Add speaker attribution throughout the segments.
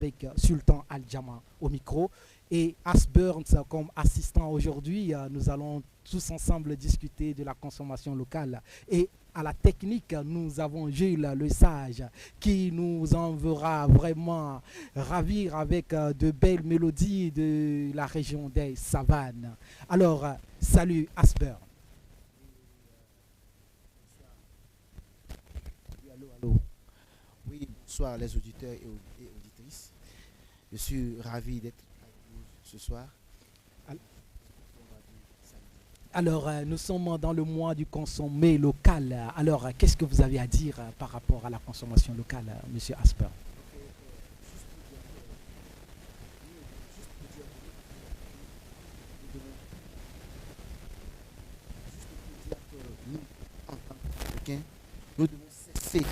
Speaker 1: avec Sultan Al-Jama au micro et As Burns comme assistant aujourd'hui. Nous allons tous ensemble discuter de la consommation locale. Et à la technique, nous avons Jules le Sage qui nous enverra vraiment ravir avec de belles mélodies de la région des savanes. Alors, salut Asper.
Speaker 2: Oui, allô, allô. Oui, bonsoir les auditeurs et auditrices. Je suis ravi d'être avec vous ce soir.
Speaker 1: Alors, nous sommes dans le mois du consommé local. Alors, qu'est-ce que vous avez à dire par rapport à la consommation locale, Monsieur Asper?
Speaker 2: Nous, en tant qu'Africains, nous devons cesser.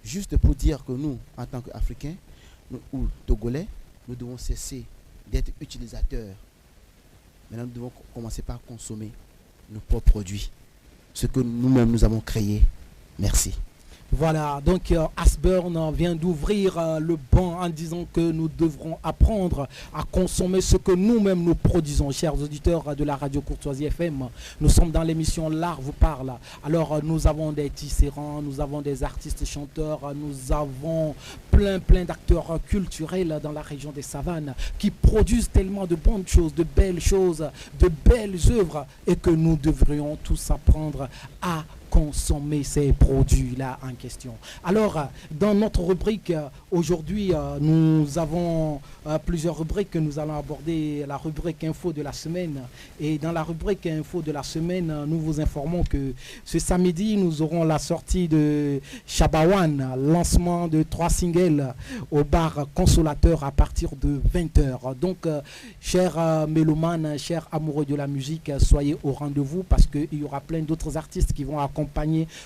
Speaker 2: Juste pour dire que nous, en tant qu'Africains ou Togolais, nous devons cesser d'être utilisateurs. Maintenant, nous devons commencer par consommer nos propres produits, ce que nous-mêmes nous avons créé. Merci.
Speaker 1: Voilà, donc Asburn vient d'ouvrir le banc en disant que nous devrons apprendre à consommer ce que nous-mêmes nous produisons. Chers auditeurs de la radio Courtoisie FM, nous sommes dans l'émission L'Art vous parle. Alors nous avons des tisserands, nous avons des artistes chanteurs, nous avons plein d'acteurs culturels dans la région des savanes qui produisent tellement de bonnes choses, de belles œuvres et que nous devrions tous apprendre à consommer ces produits-là en question. Alors, dans notre rubrique, aujourd'hui, nous avons plusieurs rubriques que nous allons aborder. La rubrique Info de la semaine. Et dans la rubrique Info de la semaine, nous vous informons que ce samedi, nous aurons la sortie de Shabawan, lancement de 3 singles au bar Consolateur à partir de 20h. Donc, chers mélomanes, chers amoureux de la musique, soyez au rendez-vous parce qu'il y aura plein d'autres artistes qui vont accompagner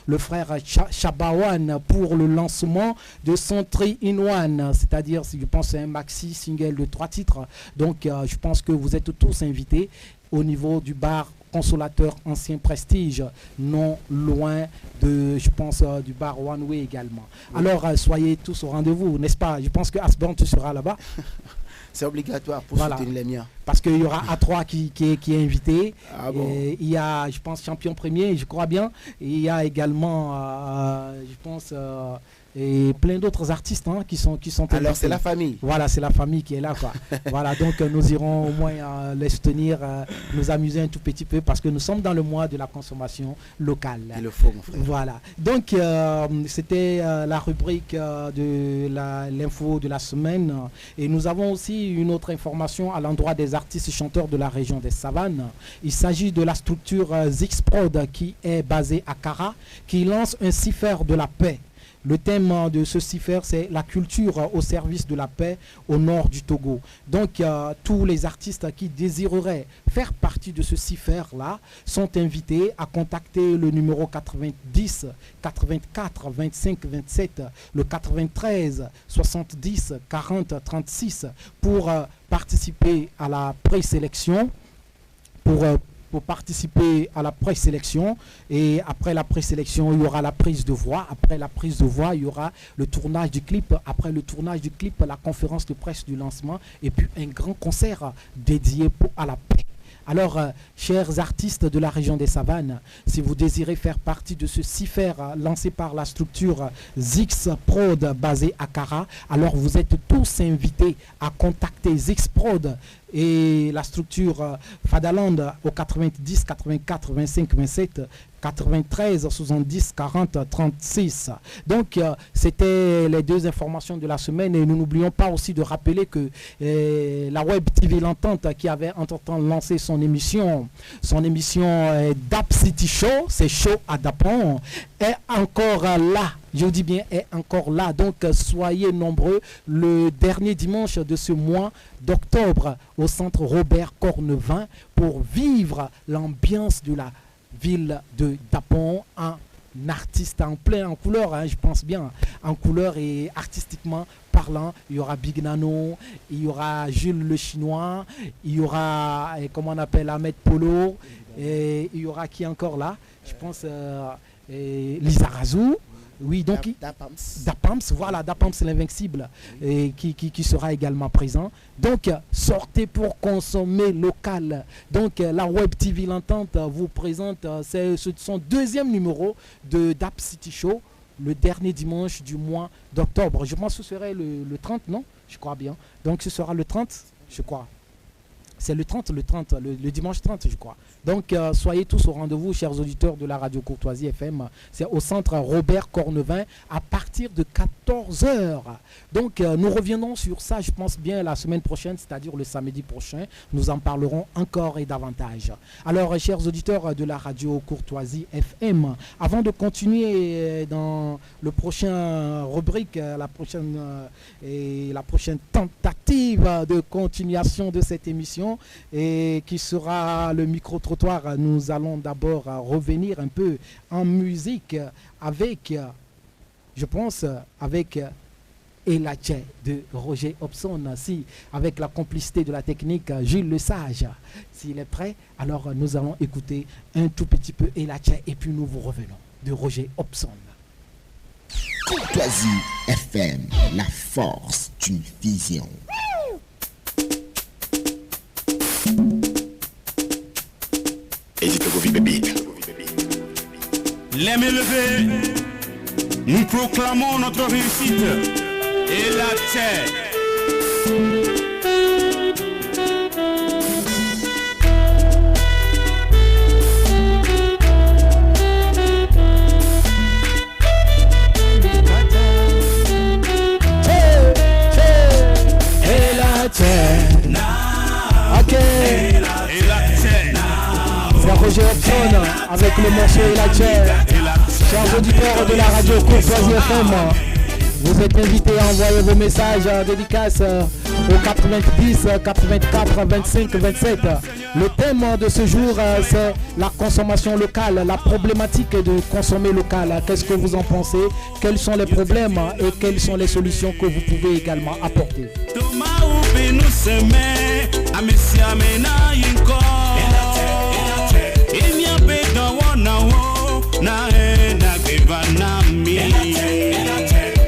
Speaker 1: le frère Shabawan pour le lancement de son 3-in-1, c'est-à-dire, je pense, c'est un maxi single de 3 titres. Donc, je pense que vous êtes tous invités au niveau du bar Consolateur Ancien Prestige, non loin de, je pense, du bar One Way également. Oui. Alors, soyez tous au rendez-vous, n'est-ce pas? Je pense que Asborn, tu seras là-bas.
Speaker 2: C'est obligatoire pour soutenir les miens.
Speaker 1: Parce qu'il y aura A3 qui est invité.
Speaker 2: Ah bon.
Speaker 1: Il y a, je pense, Champion Premier, je crois bien. Et il y a également, je pense, et plein d'autres artistes qui sont
Speaker 2: Alors c'est la famille.
Speaker 1: Voilà, c'est la famille qui est là, quoi. Voilà, donc nous irons au moins les soutenir, nous amuser un tout petit peu parce que nous sommes dans le mois de la consommation locale.
Speaker 2: Il le faut, mon frère.
Speaker 1: Voilà. Donc c'était la rubrique de l'info de la semaine et nous avons aussi une autre information à l'endroit des artistes chanteurs de la région des Savanes. Il s'agit de la structure Zixprod qui est basée à Kara, qui lance un cipher de la paix. Le thème de ce cipher, c'est la culture au service de la paix au nord du Togo. Donc, tous les artistes qui désireraient faire partie de ce cipher-là sont invités à contacter le numéro 90 84 25 27, le 93 70 40 36 pour participer à la présélection, pour participer à la présélection. Et après la présélection, il y aura la prise de voix. Après la prise de voix, il y aura le tournage du clip. Après le tournage du clip, la conférence de presse du lancement et puis un grand concert dédié à la paix. Alors, chers artistes de la région des Savanes, si vous désirez faire partie de ce cipher lancé par la structure Zixprod basée à Kara, alors vous êtes tous invités à contacter Zixprod et la structure Fadaland au 90 84 25 27 93 70 40 36. Donc c'était les deux informations de la semaine et nous n'oublions pas aussi de rappeler que la Web TV L'Entente qui avait entre-temps lancé son émission Dap City Show, c'est show à Dapon, est encore là. Je dis bien est encore là. Donc soyez nombreux le dernier dimanche de ce mois d'octobre au centre Robert Cornevin pour vivre l'ambiance de la ville de Dapon en artiste en plein en couleur, je pense bien, en couleur et artistiquement parlant. Il y aura Big Nano, il y aura Jules le Chinois, il y aura, comment on appelle, Ahmed Polo, et il y aura qui encore là, je pense Lisa Razou, Oui, donc
Speaker 2: Dapams.
Speaker 1: Dapams, voilà, Dapams l'invincible, et qui sera également présent. Donc, sortez pour consommer local. Donc, la Web TV L'Entente vous présente son deuxième numéro de Dap City Show, le dernier dimanche du mois d'octobre. Je pense que ce serait le 30, non? Je crois bien. Donc, ce sera le 30, je crois. C'est le dimanche 30, je crois. Donc, soyez tous au rendez-vous, chers auditeurs de la radio Courtoisie FM. C'est au centre Robert Cornevin à partir de 14h. Donc, nous reviendrons sur ça, je pense bien, la semaine prochaine, c'est-à-dire le samedi prochain. Nous en parlerons encore et davantage. Alors, chers auditeurs de la radio Courtoisie FM, avant de continuer dans le prochain rubrique, la prochaine tentative de continuation de cette émission, et qui sera le micro-trottoir, nous allons d'abord revenir un peu en musique avec, je pense, avec Elache de Roger Hobson, avec la complicité de la technique Jules Lesage. S'il est prêt, alors nous allons écouter un tout petit peu Elache et puis nous vous revenons de Roger Hobson.
Speaker 3: Courtoisie FM, la force d'une vision.
Speaker 4: Les mains levées, nous proclamons notre réussite et la terre.
Speaker 1: Et la terre. Ok. C'est Roger Hobson avec le morceau et la chair. Chers auditeurs de la radio Courtoisie FM, vous êtes invités à envoyer vos messages dédicaces au 90 84 25 27. Le thème de ce jour, c'est la consommation locale, la problématique de consommer local. Qu'est-ce que vous en pensez? Quels sont les problèmes et quelles sont les solutions que vous pouvez également apporter?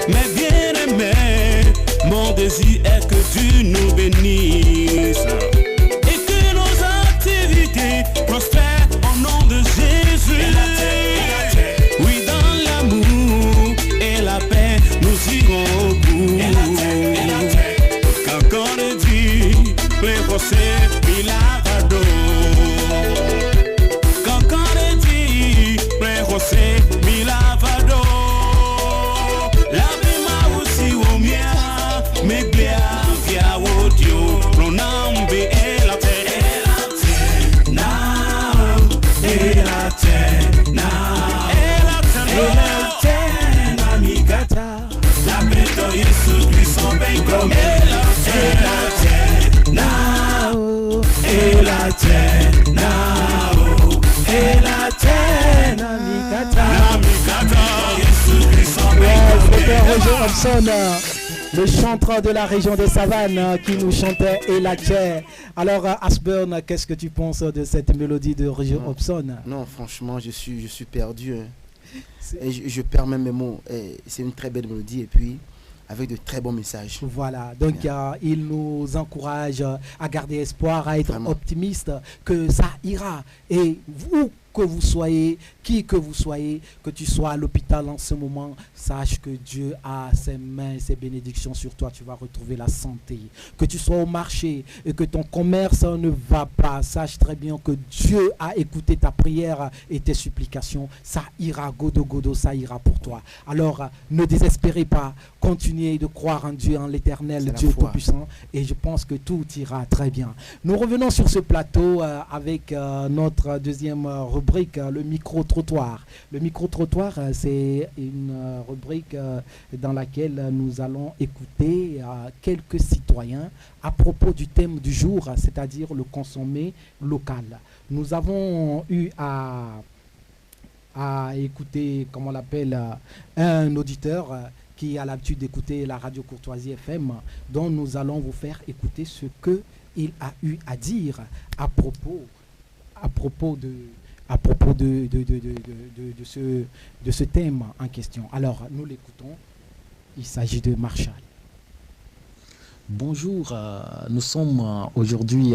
Speaker 4: Mais bien aimé, mon désir est que tu nous bénisses et que nos activités prospèrent au nom de Jésus. Oui, dans l'amour et la paix, nous irons au bout. Quand on dit, plein procès, il a radeau. Quand on dit, plein procès, il a radeau. La prima aussi au mia, mais bien via audio, pronambe et la terre, now, et la terre, now, et la terre, namigata, la bête Jésus Christ son ben comme et la terre, now, et la terre, now, et la terre, namigata, Jésus Christ son ben comme
Speaker 1: C'était Roger Hobson, le chanteur de la région des Savanes, qui nous chantait Elache. Alors, Asburn, qu'est-ce que tu penses de cette mélodie de Roger Hobson?
Speaker 2: Non, franchement, je suis perdu. Et je perds même mes mots. Et c'est une très belle mélodie et puis avec de très bons messages.
Speaker 1: Voilà, donc il nous encourage à garder espoir, à être
Speaker 2: Vraiment.
Speaker 1: optimiste, que ça ira. Et vous, que vous soyez, qui que vous soyez, que tu sois à l'hôpital en ce moment, sache que Dieu a ses mains, ses bénédictions sur toi, tu vas retrouver la santé. Que tu sois au marché et que ton commerce ne va pas, sache très bien que Dieu a écouté ta prière et tes supplications, ça ira, godo, ça ira pour toi. Alors, ne désespérez pas, continuez de croire en Dieu, en l'Éternel,
Speaker 2: C'est la
Speaker 1: Dieu
Speaker 2: foi.
Speaker 1: Tout-Puissant, et je pense que tout ira très bien. Nous revenons sur ce plateau avec notre deuxième rubrique, le micro-trottoir. Le micro-trottoir, c'est une rubrique dans laquelle nous allons écouter quelques citoyens à propos du thème du jour, c'est-à-dire le consommer local. Nous avons eu à écouter, comment on l'appelle, un auditeur qui a l'habitude d'écouter la radio Courtoisie FM, dont nous allons vous faire écouter ce qu'il a eu à dire à propos à propos de ce thème en question. Alors, nous l'écoutons. Il s'agit de Marshall.
Speaker 5: Bonjour, nous sommes aujourd'hui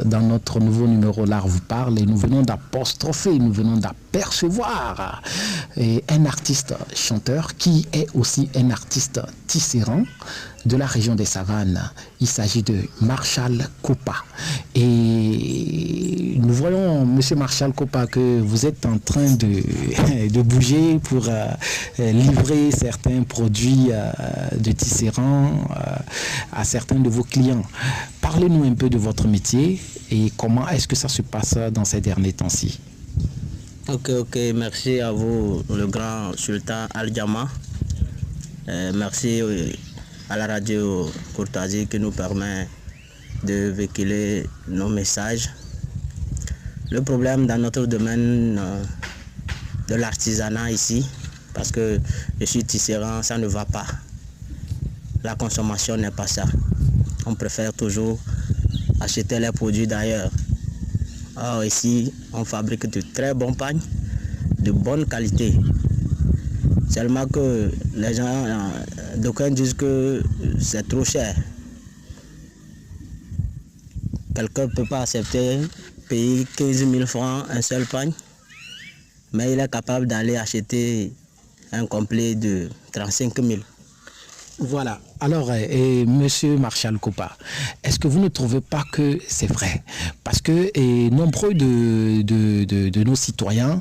Speaker 5: dans notre nouveau numéro L'Art vous parle et nous venons d'apostropher, nous venons d'apercevoir un artiste chanteur qui est aussi un artiste tisserand de la région des Savanes. Il s'agit de Marshall Kopa. Et nous voyons, monsieur Marshall Kopa, que vous êtes en train de bouger pour livrer certains produits de tisserand à certains de vos clients. Parlez-nous un peu de votre métier et comment est-ce que ça se passe dans ces derniers temps-ci.
Speaker 6: Ok, merci à vous, le grand sultan Al-Jama. Merci à la radio Courtoisie qui nous permet de véhiculer nos messages. Le problème dans notre domaine de l'artisanat ici, parce que je suis tisserand, ça ne va pas. La consommation n'est pas ça. On préfère toujours acheter les produits d'ailleurs. Or ici, on fabrique de très bons pagnes, de bonne qualité. Seulement que les gens, d'aucuns disent que c'est trop cher. Quelqu'un ne peut pas accepter payer 15 000 francs un seul pagne, mais il est capable d'aller acheter un complet de 35 000.
Speaker 5: Voilà. Alors, monsieur Marshall Kopa, est-ce que vous ne trouvez pas que c'est vrai? Parce que nombreux de nos citoyens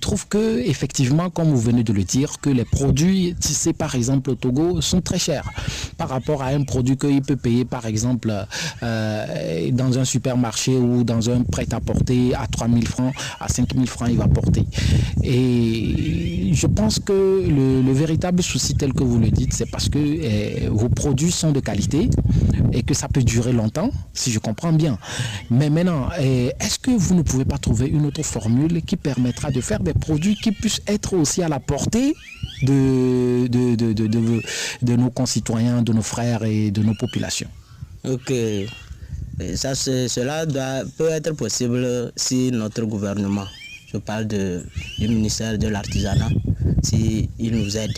Speaker 5: trouvent que, effectivement, comme vous venez de le dire, que les produits tissés, par exemple, au Togo, sont très chers par rapport à un produit qu'il peut payer, par exemple, dans un supermarché ou dans un prêt-à-porter à 3 000 francs, à 5 000 francs, il va porter. Et je pense que le véritable souci, tel que vous le dites, c'est parce que vos produits sont de qualité et que ça peut durer longtemps, si je comprends bien. Mais maintenant, est-ce que vous ne pouvez pas trouver une autre formule qui permettra de faire des produits qui puissent être aussi à la portée de nos concitoyens, de nos frères et de nos populations?
Speaker 6: Ok. Cela peut être possible si notre gouvernement, je parle du ministère de l'Artisanat, s'il nous aide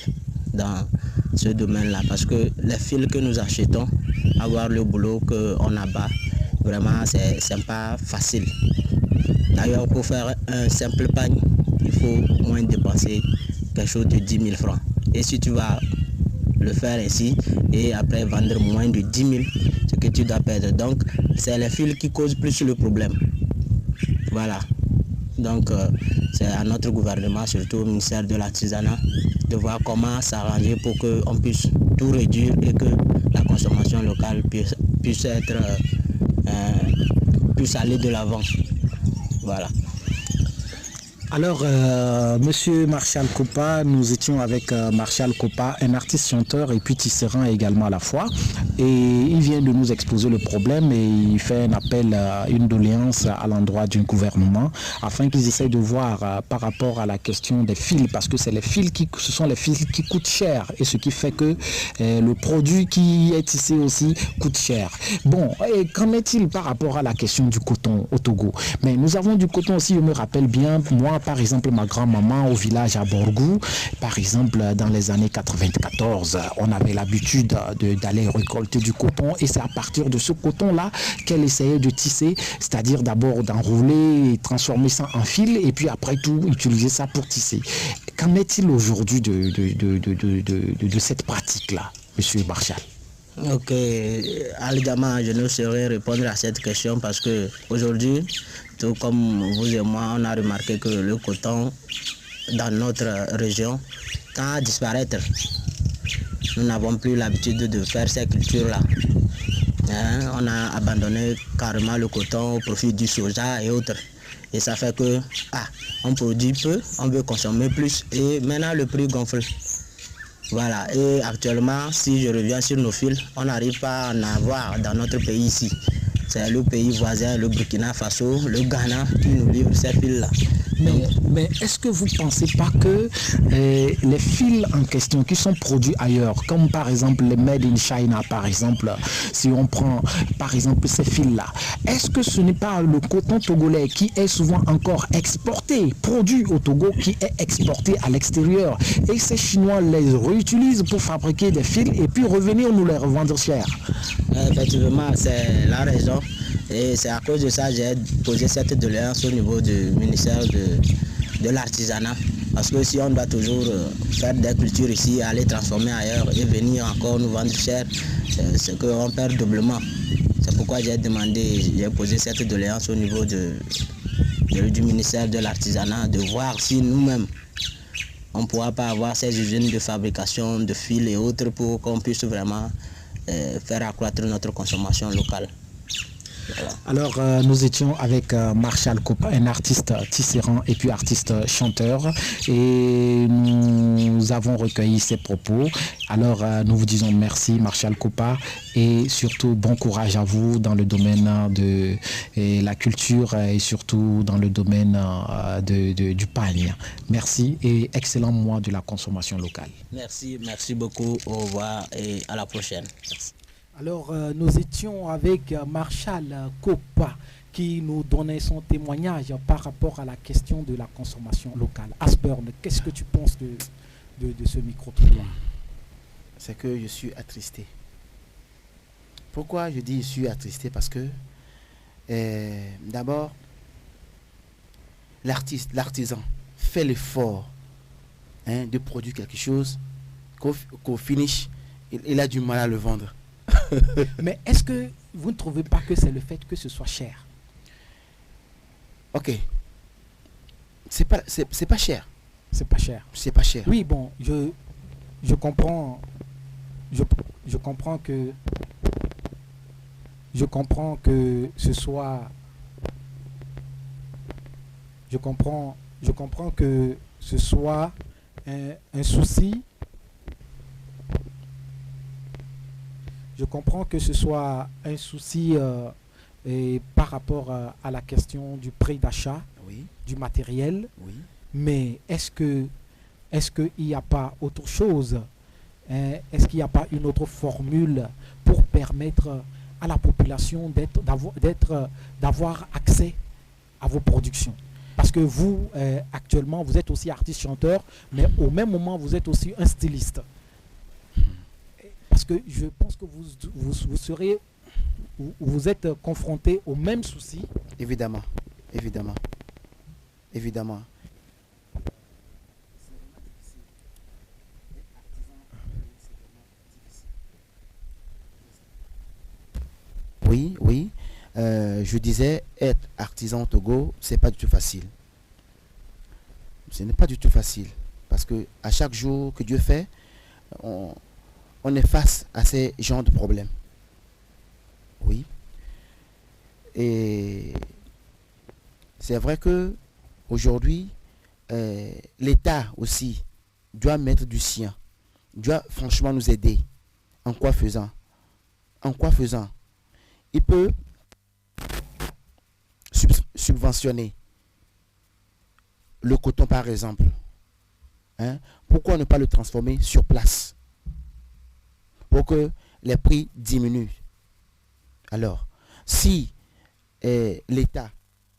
Speaker 6: dans ce domaine-là, parce que les fils que nous achetons, avoir le boulot qu'on abat, vraiment c'est pas facile. D'ailleurs, pour faire un simple pagne, il faut moins dépenser quelque chose de 10 000 francs. Et si tu vas le faire ainsi et après vendre moins de 10 000, ce que tu dois perdre. Donc, c'est les fils qui causent plus le problème. Voilà. Donc, c'est à notre gouvernement, surtout au ministère de l'Artisanat, de voir comment s'arranger pour qu'on puisse tout réduire et que la consommation locale puisse aller de l'avant. Voilà.
Speaker 5: Alors, monsieur Marshall Kopa, nous étions avec Marshall Kopa, un artiste chanteur et puis tisserand également à la fois. Et il vient de nous exposer le problème et il fait un appel, une doléance à l'endroit du gouvernement afin qu'ils essayent de voir par rapport à la question des fils, parce que c'est ce sont les fils qui coûtent cher et ce qui fait que le produit qui est tissé aussi coûte cher. Bon, et qu'en est-il par rapport à la question du coton au Togo? Mais nous avons du coton aussi, je me rappelle bien, moi, par exemple, ma grand-maman au village à Borgou, par exemple, dans les années 94, on avait l'habitude d'aller récolter du coton et c'est à partir de ce coton-là qu'elle essayait de tisser, c'est-à-dire d'abord d'enrouler et transformer ça en fil et puis après tout utiliser ça pour tisser. Qu'en est-il aujourd'hui de cette pratique-là, monsieur Marshall?
Speaker 6: Ok, Al-Gama, je ne saurais répondre à cette question parce que aujourd'hui, tout comme vous et moi, on a remarqué que le coton dans notre région tend à disparaître. Nous n'avons plus l'habitude de faire ces cultures-là. On a abandonné carrément le coton au profit du soja et autres. Et ça fait que, on produit peu, on veut consommer plus et maintenant le prix gonfle. Voilà, et actuellement, si je reviens sur nos fils, on n'arrive pas à en avoir dans notre pays ici. c'est le pays voisin, le Burkina Faso, le Ghana, qui nous livrent ces fils-là.
Speaker 5: Mais est-ce que vous ne pensez pas que les fils en question qui sont produits ailleurs, comme par exemple les Made in China, par exemple, si on prend par exemple ces fils-là, est-ce que ce n'est pas le coton togolais qui est souvent encore exporté, produit au Togo, qui est exporté à l'extérieur, et ces Chinois les réutilisent pour fabriquer des fils et puis revenir nous les revendre cher?
Speaker 6: Effectivement, c'est la raison. Et c'est à cause de ça que j'ai posé cette doléance au niveau du ministère de l'artisanat. Parce que si on doit toujours faire des cultures ici, aller transformer ailleurs et venir encore nous vendre cher, c'est qu'on perd doublement. C'est pourquoi j'ai posé cette doléance au niveau du ministère de l'artisanat, de voir si nous-mêmes, on ne pourra pas avoir ces usines de fabrication de fils et autres pour qu'on puisse vraiment faire accroître notre consommation locale. Voilà.
Speaker 5: Alors, nous étions avec Marshall Kopa, un artiste tisserand et puis artiste chanteur, et nous avons recueilli ses propos. Alors, nous vous disons merci, Marshall Kopa, et surtout bon courage à vous dans le domaine de la culture et surtout dans le domaine du pagne. Merci et excellent mois de la consommation locale.
Speaker 6: Merci beaucoup, au revoir et à la prochaine. Merci.
Speaker 1: Alors, nous étions avec Marshall Kopa qui nous donnait son témoignage par rapport à la question de la consommation locale. Asburn, qu'est-ce que tu penses de ce micro-trottoir?
Speaker 2: C'est que je suis attristé. Pourquoi je dis je suis attristé? Parce que d'abord, l'artisan fait l'effort de produire quelque chose qu'au finish, il a du mal à le vendre.
Speaker 1: Mais est-ce que vous ne trouvez pas que c'est le fait que ce soit cher?
Speaker 2: Ok. C'est pas cher.
Speaker 1: C'est pas cher.
Speaker 2: C'est pas cher.
Speaker 1: Oui, bon, je comprends. Je comprends que ce soit. Je comprends que ce soit un souci. Je comprends que ce soit un souci par rapport à la question du prix d'achat,
Speaker 2: Oui.
Speaker 1: du matériel,
Speaker 2: Oui.
Speaker 1: mais est-ce qu'il n'y a pas autre chose, est-ce qu'il n'y a pas une autre formule pour permettre à la population d'avoir accès à vos productions? Parce que vous, actuellement, vous êtes aussi artiste-chanteur, mais au même moment, vous êtes aussi un styliste. Parce que je pense que vous êtes confronté au même souci.
Speaker 2: Évidemment. Oui. Je disais, être artisan au Togo, c'est pas du tout facile. Ce n'est pas du tout facile. Parce que à chaque jour que Dieu fait, on est face à ces genres de problèmes. Oui. Et c'est vrai que aujourd'hui, l'État aussi doit mettre du sien, doit franchement nous aider. En quoi faisant? Il peut subventionner le coton par exemple. Pourquoi ne pas le transformer sur place pour que les prix diminuent? Alors, si l'État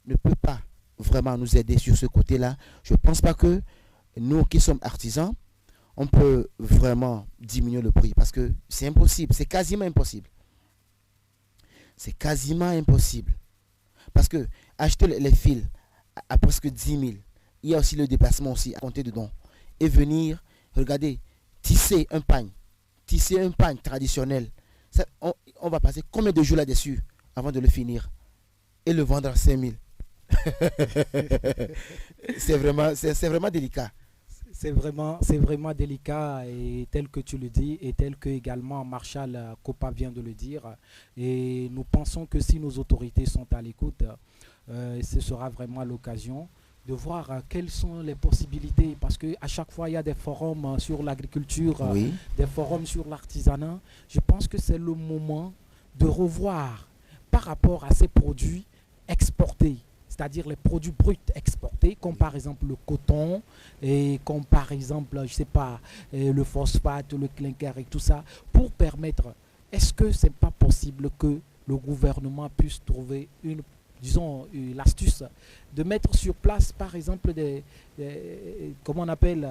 Speaker 2: ne peut pas vraiment nous aider sur ce côté-là, je ne pense pas que nous qui sommes artisans, on peut vraiment diminuer le prix parce que c'est impossible, c'est quasiment impossible. C'est quasiment impossible. Parce que acheter les fils à presque 10 000, il y a aussi le déplacement aussi à compter dedans. Et venir, regardez, tisser un pagne traditionnel. Ça, on va passer combien de jours là-dessus avant de le finir et le vendre à 5 000. C'est vraiment délicat.
Speaker 1: C'est vraiment délicat et tel que tu le dis et tel que également Marshall Kopa vient de le dire. Et nous pensons que si nos autorités sont à l'écoute, ce sera vraiment l'occasion de voir quelles sont les possibilités, parce qu'à chaque fois il y a des forums sur l'agriculture, des forums sur l'artisanat. Je pense que c'est le moment de revoir par rapport à ces produits exportés, c'est-à-dire les produits bruts exportés, comme par exemple le coton, et comme par exemple, je sais pas, le phosphate, le clinker et tout ça, pour permettre, est-ce que c'est pas possible que le gouvernement puisse trouver l'astuce de mettre sur place, par exemple, comment on appelle,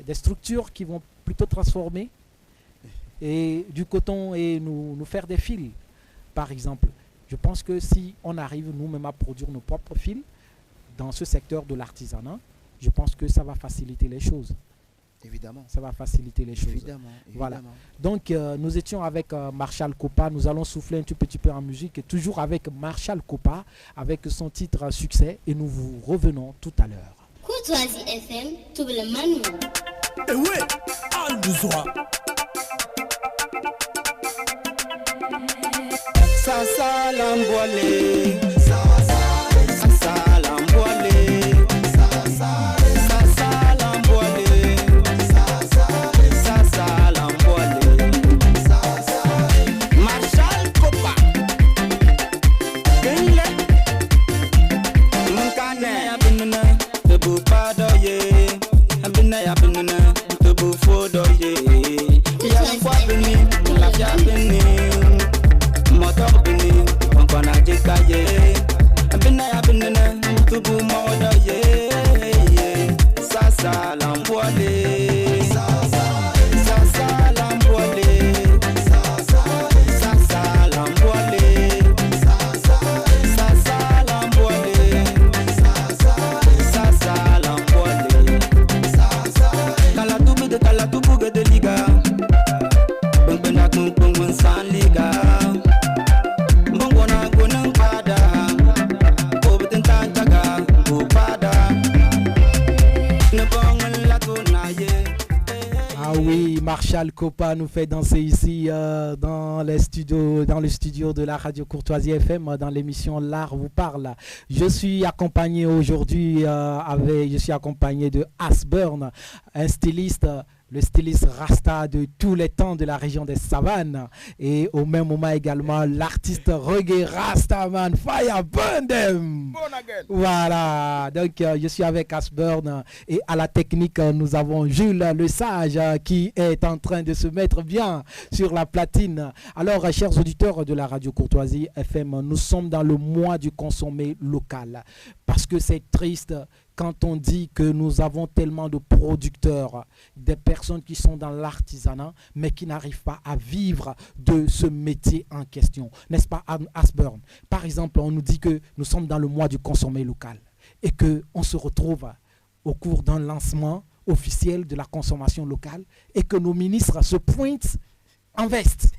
Speaker 1: des structures qui vont plutôt transformer et du coton et nous faire des fils, par exemple. Je pense que si on arrive nous-mêmes à produire nos propres fils dans ce secteur de l'artisanat, je pense que ça va faciliter les choses.
Speaker 2: Évidemment.
Speaker 1: Ça va faciliter les choses.
Speaker 2: Évidemment.
Speaker 1: Voilà. Donc, nous étions avec Marshall Kopa. Nous allons souffler un tout petit peu en musique, et toujours avec Marshall Kopa, avec son titre Succès. Et nous vous revenons tout à l'heure.
Speaker 7: Courtoisie FM, tout le monde.
Speaker 4: Eh oui, en douce.
Speaker 8: Sasa l'emboilé, sasa l'emboilé, sasa l'emboilé, sasa l'emboilé. Marshall Kopa, Kenle, Munkane abinene, te bu padoye, abine abinene, te bu fodoye. Ya kwa bini, la ya bini. Motor bini, on a décaillé. Bina binene, tout pour mode ye. Sasa l'emboilé, sasa l'emboilé, sasa l'emboilé, sasa l'emboilé, sasa l'emboilé. Kalatubu de liga, bengbenak nung san liga.
Speaker 1: Ah oui, Marshall Kopa nous fait danser ici dans le studio de la radio Courtoisie FM, dans l'émission L'Art vous parle. Je suis accompagné aujourd'hui de Asburn, un styliste, le styliste Rasta de tous les temps de la région des Savanes, et au même moment également l'artiste reggae Rastaman Fire Burn Them. Voilà, donc je suis avec Asburn, et à la technique nous avons Jules le Sage qui est en train de se mettre bien sur la platine. Alors chers auditeurs de la radio Courtoisie FM, nous sommes dans le mois du consommé local, parce que c'est triste quand on dit que nous avons tellement de producteurs, des personnes qui sont dans l'artisanat, mais qui n'arrivent pas à vivre de ce métier en question. N'est-ce pas, Asburn? Par exemple, on nous dit que nous sommes dans le mois du consommé local et qu'on se retrouve au cours d'un lancement officiel de la consommation locale et que nos ministres se pointent en veste.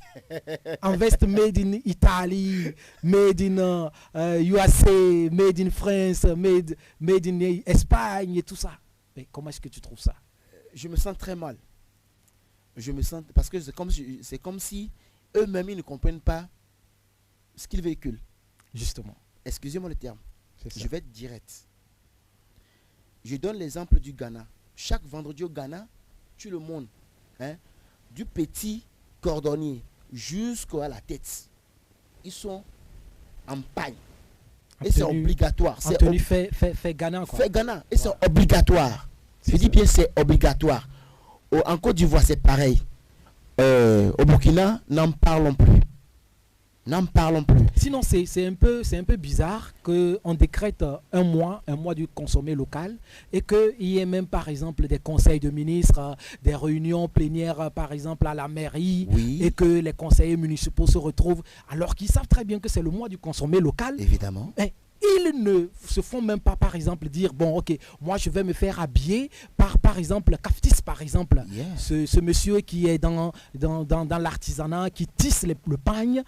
Speaker 1: En veste made in Italy, made in USA, made in France, made in Espagne et tout ça. Mais comment est-ce que tu trouves ça?
Speaker 2: Je me sens très mal. Parce que c'est comme si eux-mêmes ils ne comprennent pas ce qu'ils véhiculent.
Speaker 1: Justement.
Speaker 2: Excusez-moi le terme. Je vais être direct. Je donne l'exemple du Ghana. Chaque vendredi au Ghana, tu le montres. Du petit cordonnier jusqu'à la tête. Ils sont en paille. Et c'est obligatoire.
Speaker 1: En tenue fait Ghana, quoi.
Speaker 2: Fait Ghana. Et c'est obligatoire. Je dis bien c'est obligatoire. En Côte d'Ivoire, c'est pareil. Au Burkina, n'en parlons plus.
Speaker 1: Sinon, c'est un peu bizarre qu'on décrète un mois du consommé local, et qu'il y ait même, par exemple, des conseils de ministres, des réunions plénières, par exemple, à la mairie,
Speaker 2: oui.
Speaker 1: Et que les conseillers municipaux se retrouvent, alors qu'ils savent très bien que c'est le mois du consommé local.
Speaker 2: Évidemment.
Speaker 1: Mais ils ne se font même pas, par exemple, dire, bon, ok, moi, je vais me faire habiller par exemple, Caftis, par exemple,
Speaker 2: Yeah.
Speaker 1: ce monsieur qui est dans l'artisanat, qui tisse le pagne.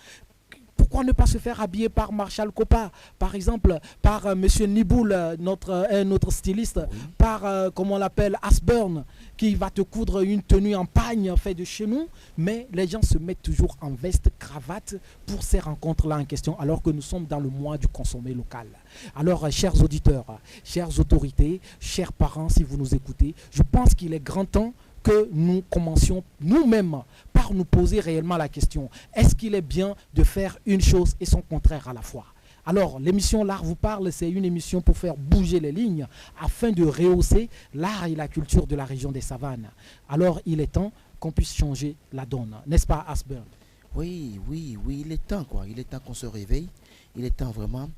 Speaker 1: Pourquoi ne pas se faire habiller par Marshall Kopa, par exemple, par Monsieur Niboul, un autre styliste, oui. Par, comment on l'appelle, Asburn, qui va te coudre une tenue en pagne faite de chez nous, mais les gens se mettent toujours en veste, cravate pour ces rencontres-là en question, alors que nous sommes dans le mois du consommé local. Alors, chers auditeurs, chères autorités, chers parents, si vous nous écoutez, je pense qu'il est grand temps que nous commencions nous-mêmes par pouvoir nous poser réellement la question, est-ce qu'il est bien de faire une chose et son contraire à la fois? Alors, l'émission L'Art vous parle, c'est une émission pour faire bouger les lignes afin de rehausser l'art et la culture de la région des Savanes. Alors, il est temps qu'on puisse changer la donne, n'est-ce pas, Asbjørn?
Speaker 2: Oui, il est temps, quoi. Il est temps qu'on se réveille. Il est temps vraiment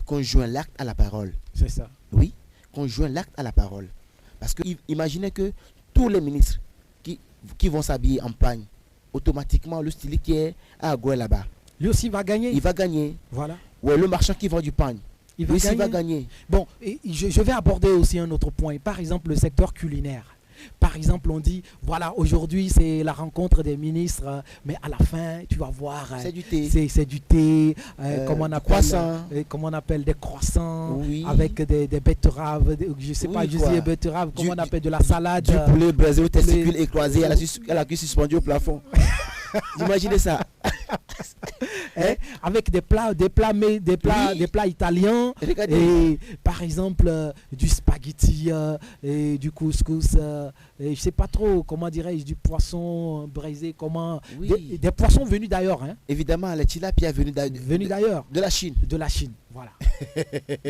Speaker 2: qu'on joigne l'acte à la parole.
Speaker 1: C'est ça.
Speaker 2: Oui, qu'on joigne l'acte à la parole. Parce que imaginez que tous les ministres qui vont s'habiller en pagne, automatiquement, le stylique qui est à Goué là-bas,
Speaker 1: lui aussi va gagner.
Speaker 2: il va gagner.
Speaker 1: Voilà.
Speaker 2: Ouais, le marchand qui vend du pagne,
Speaker 1: Il
Speaker 2: lui aussi va gagner.
Speaker 1: Bon, et je vais aborder aussi un autre point. Par exemple, le secteur culinaire. Par exemple, on dit, voilà, aujourd'hui, c'est la rencontre des ministres, mais à la fin, tu vas voir...
Speaker 2: C'est du thé.
Speaker 1: C'est du thé, comment on appelle des croissants,
Speaker 2: Oui.
Speaker 1: avec des betteraves, je ne sais pas,
Speaker 2: Oui,
Speaker 1: je
Speaker 2: quoi.
Speaker 1: dis des betteraves, comment on appelle, de la salade.
Speaker 2: Du poulet braisé aux testicules écrasés à la cuisse suspendue au plafond. Imaginez ça.
Speaker 1: Hein, avec des plats italiens.
Speaker 2: Regardez.
Speaker 1: Et par exemple du spaghetti et du couscous, et je sais pas trop comment dirais-je, du poisson braisé, comment
Speaker 2: Oui.
Speaker 1: des poissons venus d'ailleurs, hein,
Speaker 2: Évidemment, les tilapia venus
Speaker 1: d'ailleurs
Speaker 2: de la Chine.
Speaker 1: de la Chine, voilà.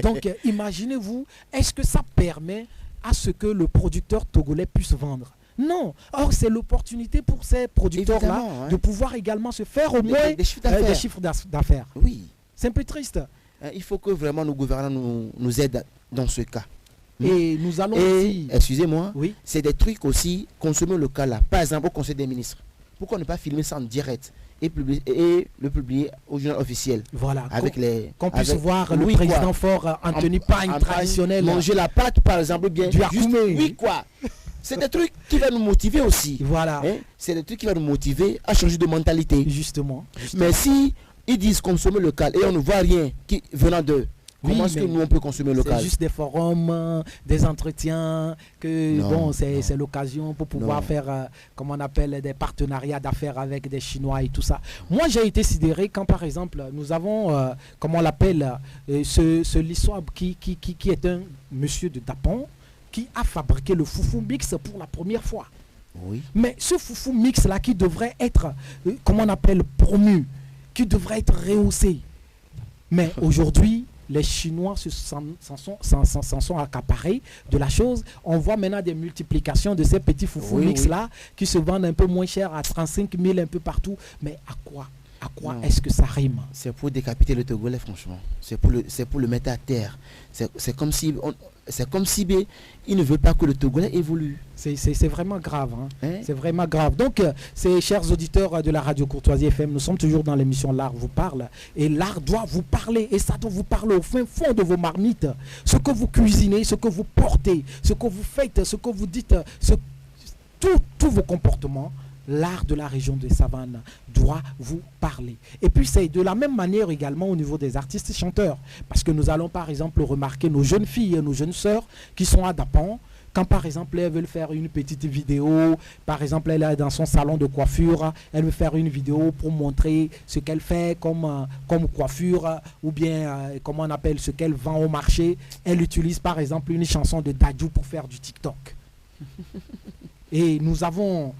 Speaker 1: Donc imaginez-vous, est-ce que ça permet à ce que le producteur togolais puisse vendre? Non. Or, c'est l'opportunité pour ces producteurs-là
Speaker 2: Évidemment, hein.
Speaker 1: de pouvoir également se faire au moins
Speaker 2: Des chiffres d'affaires.
Speaker 1: des chiffres d'affaires.
Speaker 2: Oui.
Speaker 1: C'est un peu triste.
Speaker 2: Il faut que vraiment nos gouvernants nous aident dans ce cas.
Speaker 1: Et nous allons
Speaker 2: Et,
Speaker 1: aussi...
Speaker 2: excusez-moi,
Speaker 1: Oui.
Speaker 2: c'est des trucs aussi, consommer local là. Par exemple, au Conseil des ministres. Pourquoi ne pas filmer ça en direct et le publier au journal officiel?
Speaker 1: Voilà,
Speaker 2: Avec
Speaker 1: qu'on puisse
Speaker 2: avec-
Speaker 1: voir
Speaker 2: oui,
Speaker 1: le président
Speaker 2: quoi.
Speaker 1: fort Anthony Pagne
Speaker 2: En
Speaker 1: traditionnel.
Speaker 2: manger la pâte, par exemple, bien.
Speaker 1: Du Akoumé.
Speaker 2: Oui, quoi. C'est des trucs qui vont nous motiver aussi.
Speaker 1: Voilà,
Speaker 2: Hein? C'est des trucs qui vont nous motiver à changer de mentalité.
Speaker 1: justement.
Speaker 2: Mais si ils disent consommer local et on ne voit rien venant d'eux,
Speaker 1: Oui,
Speaker 2: comment est-ce que
Speaker 1: mais
Speaker 2: nous on peut consommer
Speaker 1: C'est
Speaker 2: local?
Speaker 1: juste des forums, des entretiens, que
Speaker 2: Non,
Speaker 1: bon, c'est
Speaker 2: non.
Speaker 1: l'occasion pour pouvoir
Speaker 2: Non.
Speaker 1: faire, comment on appelle, des partenariats d'affaires avec des Chinois et tout ça. Moi, j'ai été sidéré quand, par exemple, nous avons, comment on l'appelle, ce Lissouab qui est un monsieur de Dapon, qui a fabriqué le foufou mix pour la première fois.
Speaker 2: Oui.
Speaker 1: Mais ce foufou mix là qui devrait être, comment on appelle, promu, qui devrait être rehaussé. Mais aujourd'hui, les Chinois s'en sont accaparés de la chose. On voit maintenant des multiplications de ces petits foufou
Speaker 2: Oui,
Speaker 1: mix
Speaker 2: oui.
Speaker 1: là qui se vendent un peu moins cher à 35 000 un peu partout. Mais à quoi
Speaker 2: Non.
Speaker 1: est-ce que ça rime?
Speaker 2: C'est pour décapiter le Togolais, franchement. C'est pour le mettre à terre. C'est comme si il ne veut pas que le Togolais évolue.
Speaker 1: C'est vraiment grave. Hein.
Speaker 2: Hein?
Speaker 1: C'est vraiment grave. Donc, ces chers auditeurs de la radio Courtoisie FM, nous sommes toujours dans l'émission L'Art vous parle. Et l'art doit vous parler. Et ça doit vous parler au fin fond de vos marmites. Ce que vous cuisinez, ce que vous portez, ce que vous faites, ce que vous dites, tous vos comportements. L'art de la région des Savanes doit vous parler. Et puis c'est de la même manière également au niveau des artistes chanteurs. Parce que nous allons par exemple remarquer nos jeunes filles et nos jeunes sœurs qui sont à Dapon. Quand par exemple elles veulent faire une petite vidéo, par exemple elle est dans son salon de coiffure, elle veut faire une vidéo pour montrer ce qu'elle fait comme coiffure, ou bien comment on appelle ce qu'elle vend au marché, elle utilise par exemple une chanson de Dadju pour faire du TikTok. Et nous avons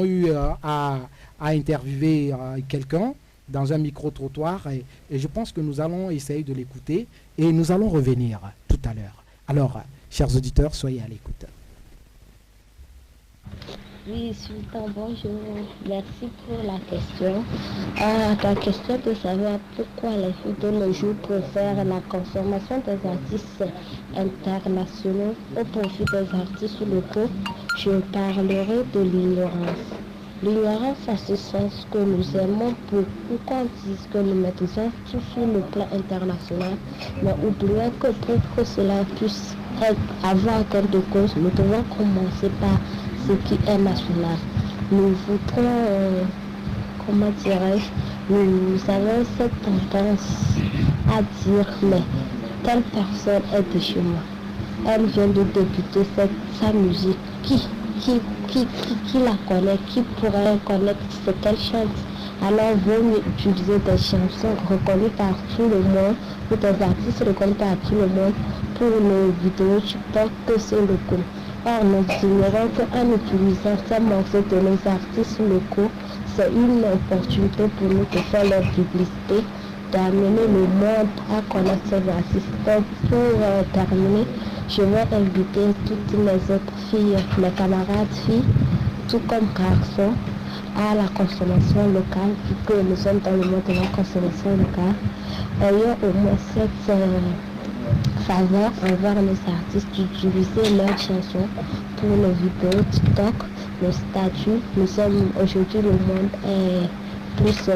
Speaker 1: eu à interviewer quelqu'un dans un micro-trottoir et je pense que nous allons essayer de l'écouter et nous allons revenir tout à l'heure. Alors, chers auditeurs, soyez à l'écoute.
Speaker 9: Oui, Sultan, bonjour. Merci pour la question. Ta question de savoir pourquoi les filles de nos jours préfèrent la consommation des artistes internationaux au profit des artistes locaux, je parlerai de l'ignorance. L'ignorance à ce sens que nous aimons beaucoup qu'on dise que nous maîtrisons tout sur le plan international, mais oublions que pour que cela puisse avoir gain de cause, nous devons commencer par ce qui est national. Nous voudrons, comment dirais-je, nous avons cette tendance à dire, mais telle personne est de chez moi. Elle vient de débuter sa musique. Qui la connaît, qui pourrait connaître ce qu'elle chante? Alors, vaut mieux utiliser des chansons reconnues par tout le monde, ou des artistes reconnus par tout le monde pour nos vidéos TikTok que c'est le coup. Or, nous ignorons qu'en utilisant ces morceaux de nos artistes locaux, c'est une opportunité pour nous de faire leur publicité, d'amener le monde à connaître ces artistes. Donc, pour terminer, je vais inviter toutes les autres filles, mes camarades filles, tout comme garçons, à la consommation locale, vu que nous sommes dans le monde de la consommation locale. Ayons au moins cette faveur envers nos artistes d'utiliser leurs chansons pour nos vidéos TikTok, nos statuts. Nous sommes aujourd'hui, le monde est plus,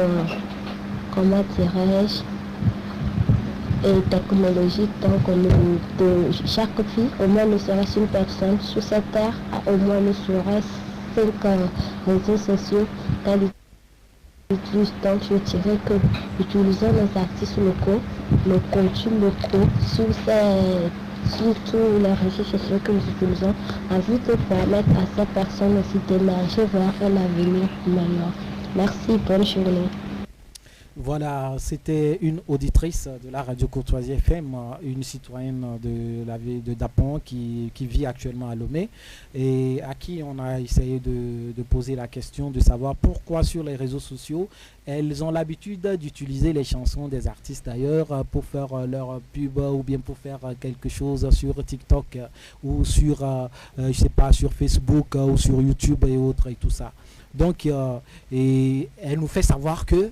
Speaker 9: comment dirais-je, et technologique. Donc, de chaque fille, au moins nous serait une personne sur cette terre, au moins nous serait 5 réseaux sociaux qu'elle utilise. Donc, je dirais que utilisons les artistes locaux, le contenu locaux sur tous les réseaux sociaux que nous utilisons, afin de permettre à ces personnes aussi d'émerger vers un avenir meilleur. Merci, bonne journée.
Speaker 1: Voilà, c'était une auditrice de la radio Courtoisie FM, une citoyenne de la ville de Dapon qui vit actuellement à Lomé et à qui on a essayé de poser la question de savoir pourquoi sur les réseaux sociaux elles ont l'habitude d'utiliser les chansons des artistes d'ailleurs pour faire leur pub ou bien pour faire quelque chose sur TikTok ou sur, je sais pas, sur Facebook ou sur YouTube et autres et tout ça. Donc, et elle nous fait savoir que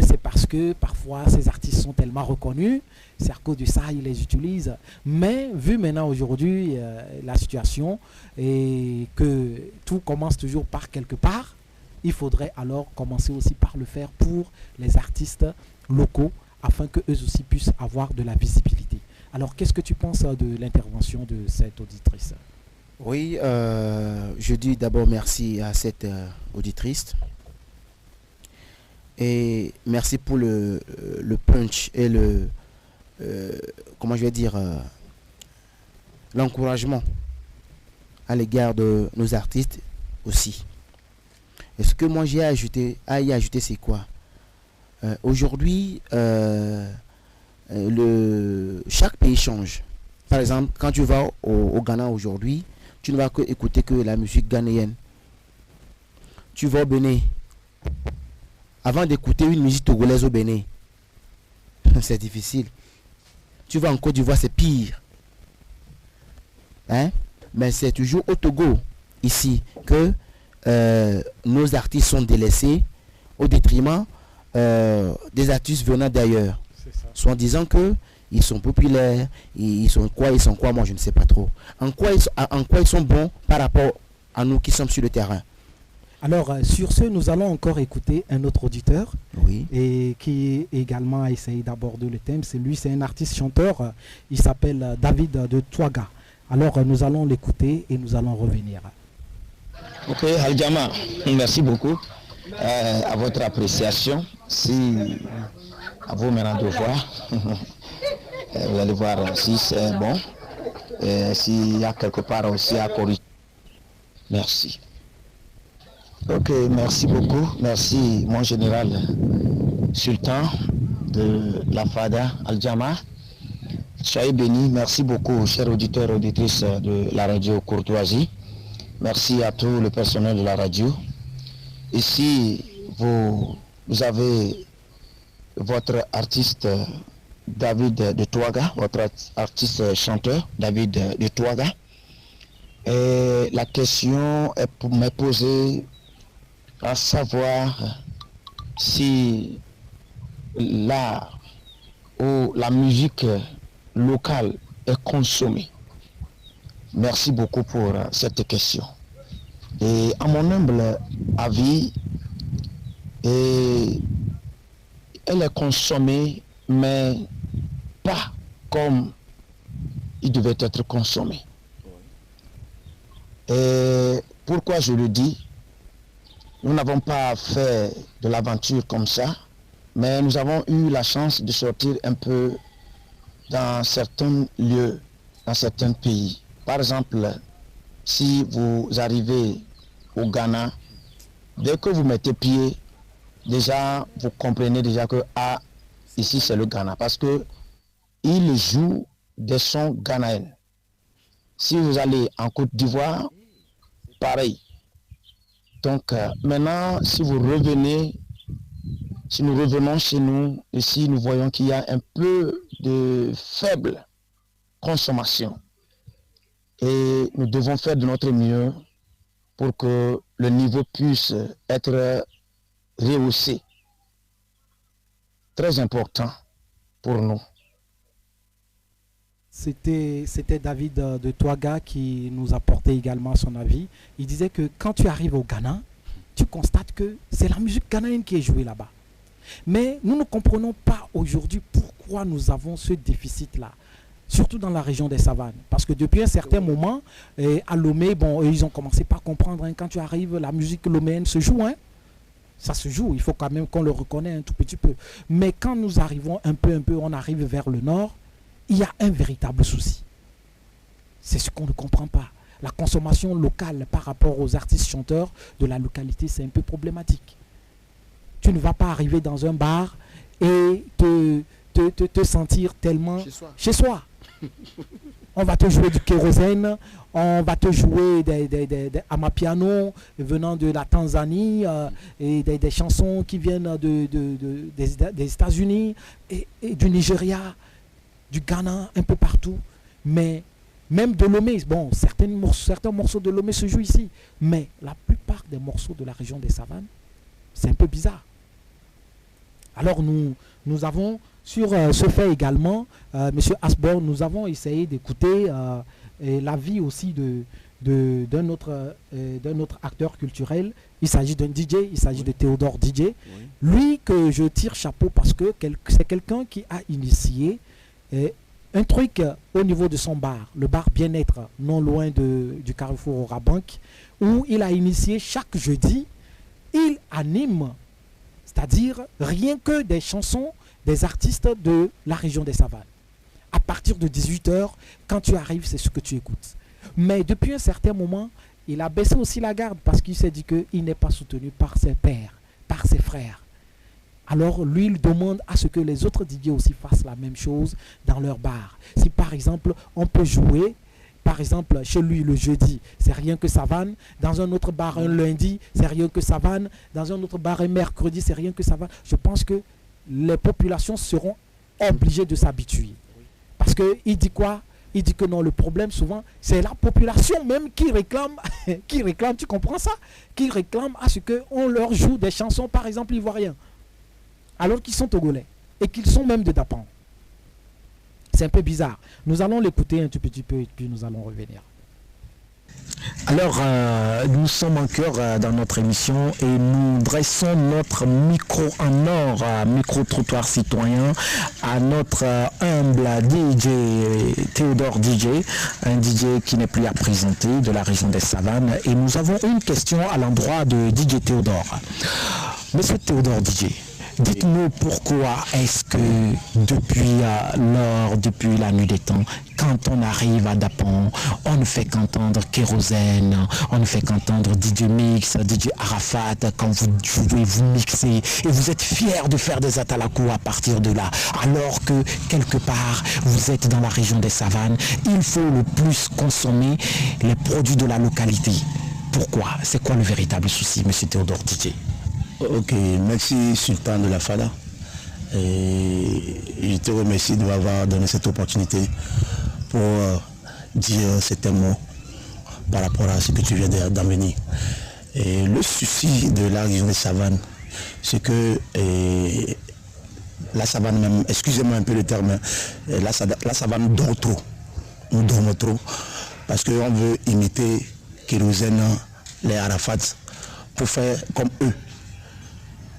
Speaker 1: c'est parce que parfois ces artistes sont tellement reconnus, c'est à cause de ça ils les utilisent. Mais vu maintenant aujourd'hui la situation et que tout commence toujours par quelque part, il faudrait alors commencer aussi par le faire pour les artistes locaux afin qu'eux aussi puissent avoir de la visibilité. Alors qu'est-ce que tu penses de l'intervention de cette auditrice?
Speaker 2: Oui, je dis d'abord merci à cette auditrice. Et merci pour le punch et comment je vais dire, l'encouragement à l'égard de nos artistes aussi. Et ce que moi j'ai à y ajouter, c'est quoi? Aujourd'hui, chaque pays change. Par exemple, quand tu vas au Ghana aujourd'hui, tu ne vas que écouter que la musique ghanéenne. Tu vas au Bénin. Avant d'écouter une musique togolaise au Bénin, c'est difficile. Tu vas en Côte d'Ivoire, c'est pire. Hein? Mais c'est toujours au Togo, ici, que nos artistes sont délaissés au détriment des artistes venant d'ailleurs. Soit en disant que ils sont populaires, ils sont quoi, moi je ne sais pas trop. En quoi ils sont bons par rapport à nous qui sommes sur le terrain.
Speaker 1: Alors, sur ce, nous allons encore écouter un autre auditeur et qui également a essayé d'aborder le thème. C'est un artiste-chanteur, il s'appelle David de Touaga. Alors, nous allons l'écouter et nous allons revenir.
Speaker 10: Ok, Aljama, merci beaucoup à votre appréciation. Si à vous maintenant de voir, vous allez voir si c'est bon, s'il y a quelque part aussi à corriger. Merci. Ok, merci beaucoup. Merci, mon général Sultan de la FADA, Aljama. Soyez bénis. Merci beaucoup, chers auditeurs et auditrices de la radio Courtoisie. Merci à tout le personnel de la radio. Ici, vous avez votre artiste David de Touaga, votre artiste chanteur David de Touaga. Et la question est pour me poser à savoir si l'art ou la musique locale est consommée. Merci beaucoup pour cette question. Et à mon humble avis, elle est consommée, mais pas comme il devait être consommé. Et pourquoi je le dis? Nous n'avons pas fait de l'aventure comme ça, mais nous avons eu la chance de sortir un peu dans certains lieux, dans certains pays. Par exemple, si vous arrivez au Ghana, dès que vous mettez pied, déjà vous comprenez déjà que ici c'est le Ghana, parce que il joue des sons ghanéens. Si vous allez en Côte d'Ivoire, pareil. Donc maintenant, si nous revenons chez nous, ici nous voyons qu'il y a un peu de faible consommation. Et nous devons faire de notre mieux pour que le niveau puisse être rehaussé. Très important pour nous.
Speaker 1: C'était David de Touaga qui nous apportait également son avis. Il disait que quand tu arrives au Ghana, tu constates que c'est la musique ghanéenne qui est jouée là-bas. Mais nous ne comprenons pas aujourd'hui pourquoi nous avons ce déficit-là, surtout dans la région des savanes. Parce que depuis un certain moment, à Lomé, bon, ils ont commencé par comprendre, hein, quand tu arrives, la musique loméenne se joue. Hein. Ça se joue, il faut quand même qu'on le reconnaisse un tout petit peu. Mais quand nous arrivons un peu, on arrive vers le nord, il y a un véritable souci. C'est ce qu'on ne comprend pas. La consommation locale par rapport aux artistes chanteurs de la localité, c'est un peu problématique. Tu ne vas pas arriver dans un bar et te sentir tellement chez soi. On va te jouer du kérosène, on va te jouer des amapiano venant de la Tanzanie et des chansons qui viennent des États-Unis et du Nigeria, du Ghana, un peu partout. Mais même de Lomé, bon, certains morceaux de Lomé se jouent ici, mais la plupart des morceaux de la région des savanes, c'est un peu bizarre. Alors nous avons, sur ce fait également, M. Asborn, nous avons essayé d'écouter l'avis aussi d'un autre acteur culturel. Il s'agit d'un DJ, il s'agit de Théodore DJ. Oui. Lui que je tire chapeau parce que c'est quelqu'un qui a initié un truc au niveau de son bar, le bar Bien-être, non loin du carrefour Orabank, où il a initié chaque jeudi, il anime, c'est-à-dire rien que des chansons des artistes de la région des savanes. À partir de 18h, quand tu arrives, c'est ce que tu écoutes. Mais depuis un certain moment, il a baissé aussi la garde parce qu'il s'est dit qu'il n'est pas soutenu par ses pairs, par ses frères. Alors lui, il demande à ce que les autres DJ aussi fassent la même chose dans leur bar. Si par exemple, on peut jouer, par exemple, chez lui le jeudi, c'est rien que savane. Dans un autre bar un lundi, c'est rien que savane. Dans un autre bar un mercredi, c'est rien que savane. Je pense que les populations seront obligées de s'habituer. Parce qu'il dit quoi? Il dit que non, le problème souvent, c'est la population même qui réclame, tu comprends ça? Qui réclame à ce qu'on leur joue des chansons, par exemple, ivoiriens. Alors qu'ils sont togolais et qu'ils sont même de Dapan. C'est un peu bizarre. Nous allons l'écouter un tout petit peu et puis nous allons revenir.
Speaker 5: Alors, nous sommes encore dans notre émission et nous dressons notre micro en or, micro-trottoir citoyen, à notre humble DJ Théodore DJ, un DJ qui n'est plus à présenter de la région des Savanes. Et nous avons une question à l'endroit de DJ Théodore. Monsieur Théodore DJ, dites-nous pourquoi est-ce que depuis la nuit des temps, quand on arrive à Dapan, on ne fait qu'entendre Kérosène, on ne fait qu'entendre DJ Mix, DJ Arafat, quand vous jouez, vous mixez, et vous êtes fiers de faire des atalakou à partir de là, alors que quelque part, vous êtes dans la région des Savanes, il faut le plus consommer les produits de la localité. Pourquoi? C'est quoi le véritable souci, monsieur Théodore DJ?
Speaker 11: Ok, merci Sultan de la Fada. Et je te remercie de m'avoir donné cette opportunité pour dire certains mots par rapport à ce que tu viens d'amener. Et le souci de la région des savanes, c'est que la savane même, excusez-moi un peu le terme, la savane dort trop. Nous dormons trop parce qu'on veut imiter Kérosène, les Arafat, pour faire comme eux.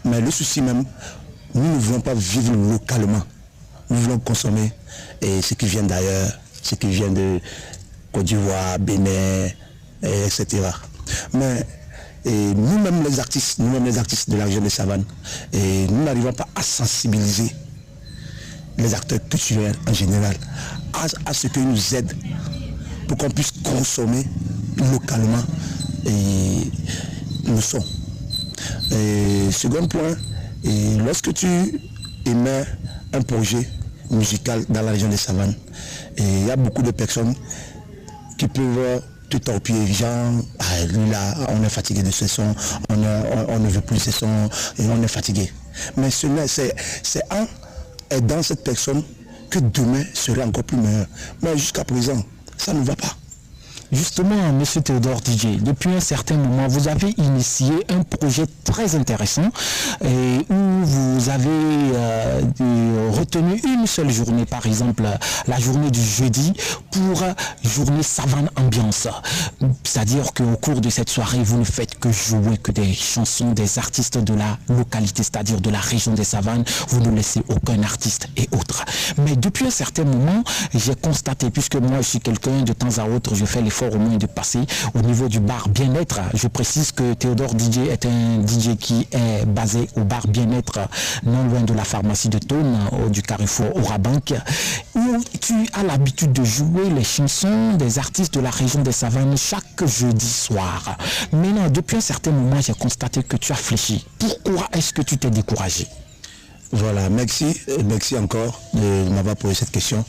Speaker 11: Mais le souci même, nous ne voulons pas vivre localement. Nous voulons consommer ce qui vient d'ailleurs, ce qui vient de Côte d'Ivoire, Bénin, etc. Mais nous-mêmes les artistes de la région des Savanes, nous n'arrivons pas à sensibiliser les acteurs culturels en général à ce qu'ils nous aident pour qu'on puisse consommer localement nos sons. Second point, lorsque tu émets un projet musical dans la région des Savanes, il y a beaucoup de personnes qui peuvent te torpiller, genre, lui là, on est fatigué de ce son, on ne veut plus ce son, et on est fatigué. Mais c'est en aidant cette personne que demain serait encore plus meilleur. Mais jusqu'à présent, ça ne va pas.
Speaker 5: Justement, M. Théodore DJ, depuis un certain moment, vous avez initié un projet très intéressant où vous avez retenu une seule journée, par exemple la journée du jeudi, pour journée savane ambiance. C'est-à-dire qu'au cours de cette soirée, vous ne faites que jouer que des chansons des artistes de la localité, c'est-à-dire de la région des Savanes. Vous ne laissez aucun artiste et autres. Mais depuis un certain moment, j'ai constaté, puisque moi je suis quelqu'un de temps à autre, je fais l'effort au moins de passer au niveau du bar Bien-être. Je précise que Théodore DJ est un DJ qui est basé au bar Bien-être, non loin de la pharmacie de Thône, du carrefour Orabank, où tu as l'habitude de jouer les chansons des artistes de la région des Savanes chaque jeudi soir. Maintenant, depuis un certain moment, j'ai constaté que tu as fléchi. Pourquoi est-ce que tu t'es découragé?
Speaker 11: Voilà, merci encore de m'avoir posé cette question.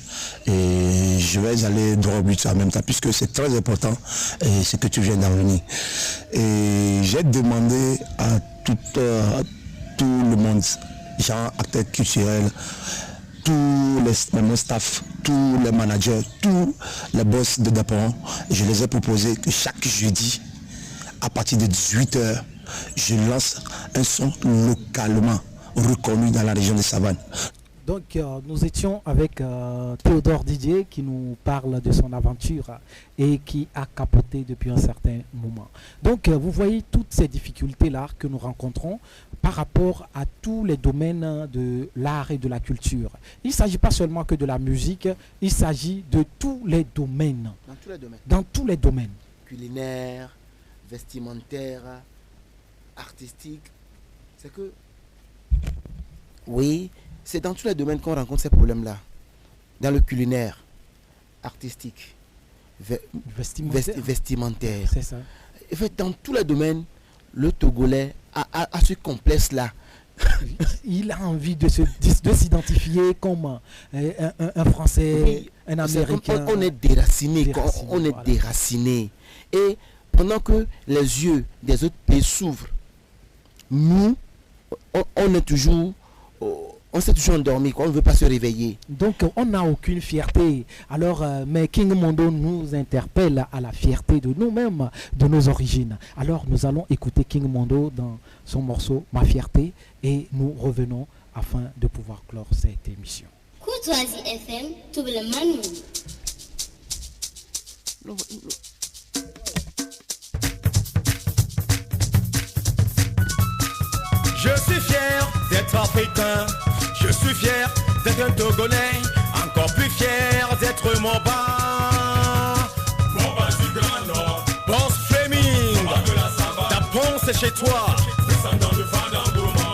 Speaker 11: Et je vais aller droit au but en même temps, puisque c'est très important ce que tu viens d'en venir. Et j'ai demandé à tout le monde, genre acteurs culturels, tous les staff, tous les managers, tous les boss de Daporon, je les ai proposé que chaque jeudi, à partir de 18h, je lance un son localement reconnu dans la région des Savanes.
Speaker 1: Donc nous étions avec Théodore Didier qui nous parle de son aventure et qui a capoté depuis un certain moment. Donc vous voyez toutes ces difficultés-là que nous rencontrons par rapport à tous les domaines de l'art et de la culture. Il ne s'agit pas seulement que de la musique, il s'agit de tous les domaines.
Speaker 2: Dans tous les domaines.
Speaker 1: Dans tous les domaines.
Speaker 2: Culinaire, vestimentaire, artistique. C'est que... Oui, c'est dans tous les domaines qu'on rencontre ces problèmes-là. Dans le culinaire, artistique, vestimentaire.
Speaker 1: C'est ça.
Speaker 2: En fait, dans tous les domaines, le Togolais a ce complexe-là.
Speaker 1: Il a envie de s'identifier comme un Français, oui, un Américain.
Speaker 2: On est déraciné. On est déraciné. Et pendant que les yeux des autres pays s'ouvrent, nous, on est toujours... On s'est toujours endormi, on ne veut pas se réveiller.
Speaker 1: Donc on n'a aucune fierté. Alors, mais King Mondo nous interpelle à la fierté de nous-mêmes, de nos origines. Alors nous allons écouter King Mondo dans son morceau Ma Fierté et nous revenons afin de pouvoir clore cette émission.
Speaker 7: Courtoisie FM, tout le monde.
Speaker 4: Je suis fier d'être africain, je suis fier d'être un Togolais, encore plus fier d'être Moba. Moba du Grand Nord, Boss Fleming, Dapon c'est chez toi, descendant de Fadangouma.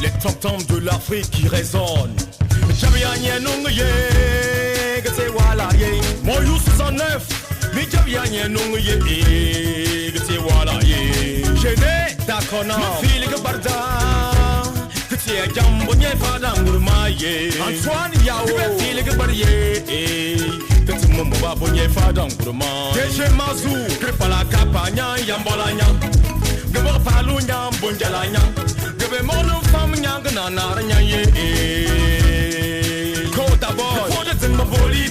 Speaker 4: Les tom-toms de l'Afrique qui résonnent. Javianye Nungye, Gete Walaye, mon You 69, mi Javianye Nungye, Gete Walaye. Gene Dakona, Fili Barda, Gete Jambo Nye Fadangourmaye, Antoine Yao, Fili Barrier, Gete Mumba Bonye Fadangourma, Deje Mazou, Kripala Kapanya, Yambolanya, Gabo Palunya, Bunjalanya, Gabe Mono Fam Yanganana, Kota Boy, Kota in my volley,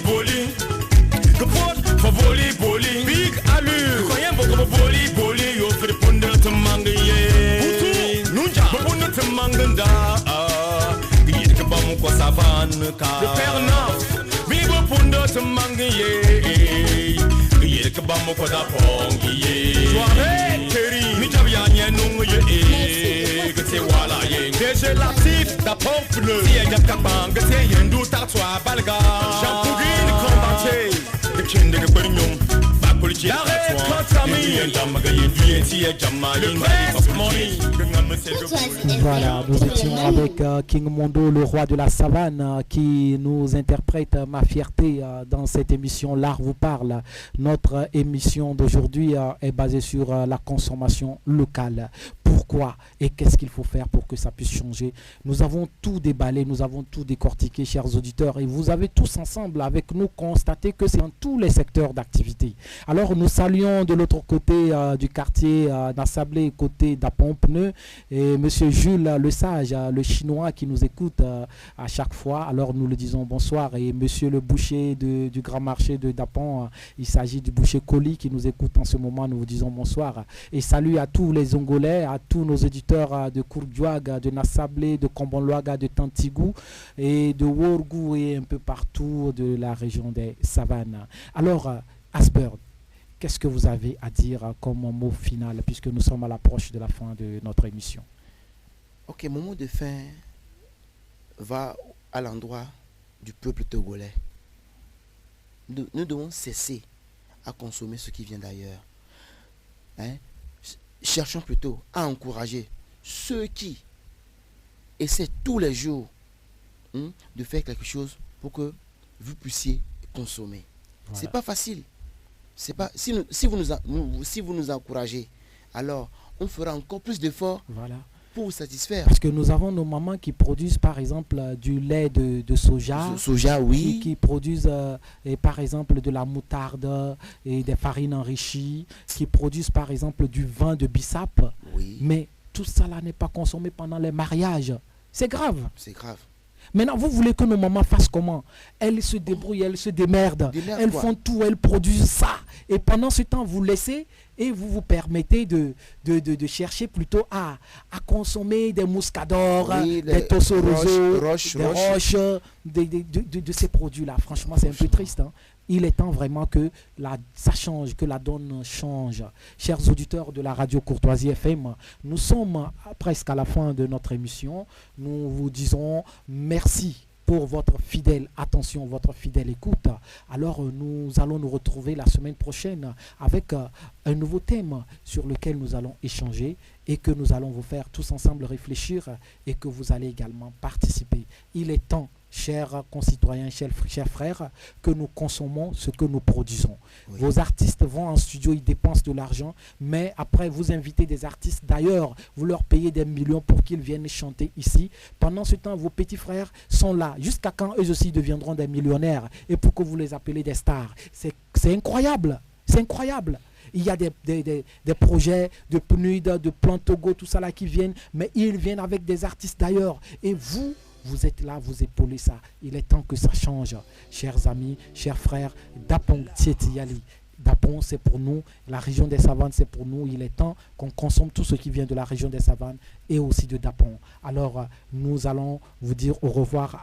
Speaker 4: Kapot for volley, Big Alu, Koyambo volley, you for the Punda to Mangaye, Nunja, Punda to Manganda, Yikabamu Savan, the Pernaf, Viva Punda to Mangaye, Yikabamu Pongi, Soiree, Terry, Mijavian, Nungaye, Gete Deje Latif, ta pompe bleu, si elle y a Kabang, Gete Yendu Tatwa, Balga, Champougine, Combaté, the King de Burignum, Bapolici, Arrête, Kotami, and Damaga, Yeti, Jamal, Money.
Speaker 1: Voilà, nous étions avec King Mondo, le roi de la savane, qui nous interprète Ma fierté dans cette émission L'Art vous parle. Notre émission d'aujourd'hui est basée sur la consommation locale. Pourquoi et qu'est-ce qu'il faut faire pour que ça puisse changer? Nous avons tout déballé, nous avons tout décortiqué, chers auditeurs, et vous avez tous ensemble avec nous constaté que c'est dans tous les secteurs d'activité. Alors nous saluons de l'autre côté du quartier d'Assablé, côté d'Apon Pneu, et monsieur Jules le Sage, le chinois qui nous écoute à chaque fois. Alors nous le disons bonsoir, et monsieur le boucher du grand marché de Dapon, il s'agit du boucher Coli qui nous écoute en ce moment, nous vous disons bonsoir. Et salut à tous les Ongolais, à tous nos éditeurs de Kourdiouaga, de Nassablé, de Kombonloaga, de Tantigou et de Worgou et un peu partout de la région des Savanes. Alors, Asbird, qu'est-ce que vous avez à dire comme mot final puisque nous sommes à l'approche de la fin de notre émission?
Speaker 2: Ok, mon mot de fin va à l'endroit du peuple togolais. Nous devons cesser à consommer ce qui vient d'ailleurs. Cherchons plutôt à encourager ceux qui essaient tous les jours de faire quelque chose pour que vous puissiez consommer. Voilà. C'est pas facile. C'est pas, si vous nous encouragez, alors on fera encore plus d'efforts pour vous satisfaire.
Speaker 1: Parce que nous avons nos mamans qui produisent par exemple du lait de soja.
Speaker 2: Soja, oui.
Speaker 1: Qui produisent par exemple de la moutarde et des farines enrichies, qui produisent par exemple du vin de bissap.
Speaker 2: Oui.
Speaker 1: Mais tout ça là n'est pas consommé pendant les mariages. C'est grave.
Speaker 2: C'est grave.
Speaker 1: Maintenant, vous voulez que nos mamans fassent comment? Elles se débrouillent, elles se démerdent. Elles font tout, elles produisent ça. Et pendant ce temps, vous laissez et vous vous permettez de chercher plutôt à consommer des muscadors, des tossorosos, des roches, de ces produits-là. Franchement, c'est un peu triste. Il est temps vraiment que ça change, que la donne change. Chers auditeurs de la radio Courtoisie FM, nous sommes presque à la fin de notre émission. Nous vous disons merci pour votre fidèle attention, votre fidèle écoute. Alors nous allons nous retrouver la semaine prochaine avec un nouveau thème sur lequel nous allons échanger et que nous allons vous faire tous ensemble réfléchir et que vous allez également participer. Il est temps, chers concitoyens, chers frères, que nous consommons ce que nous produisons. Oui. Vos artistes vont en studio, ils dépensent de l'argent, mais après vous invitez des artistes d'ailleurs, vous leur payez des millions pour qu'ils viennent chanter ici. Pendant ce temps, vos petits frères sont là. Jusqu'à quand eux aussi deviendront des millionnaires et pour que vous les appelez des stars? C'est incroyable, c'est incroyable. Il y a des projets de PNUD, de Plan Togo, tout ça là qui viennent, mais ils viennent avec des artistes d'ailleurs. Et vous êtes là, vous épaulez ça. Il est temps que ça change. Chers amis, chers frères, Dapon Tieti-Yali. Dapon, c'est pour nous. La région des Savanes, c'est pour nous. Il est temps qu'on consomme tout ce qui vient de la région des Savanes et aussi de Dapon. Alors, nous allons vous dire au revoir.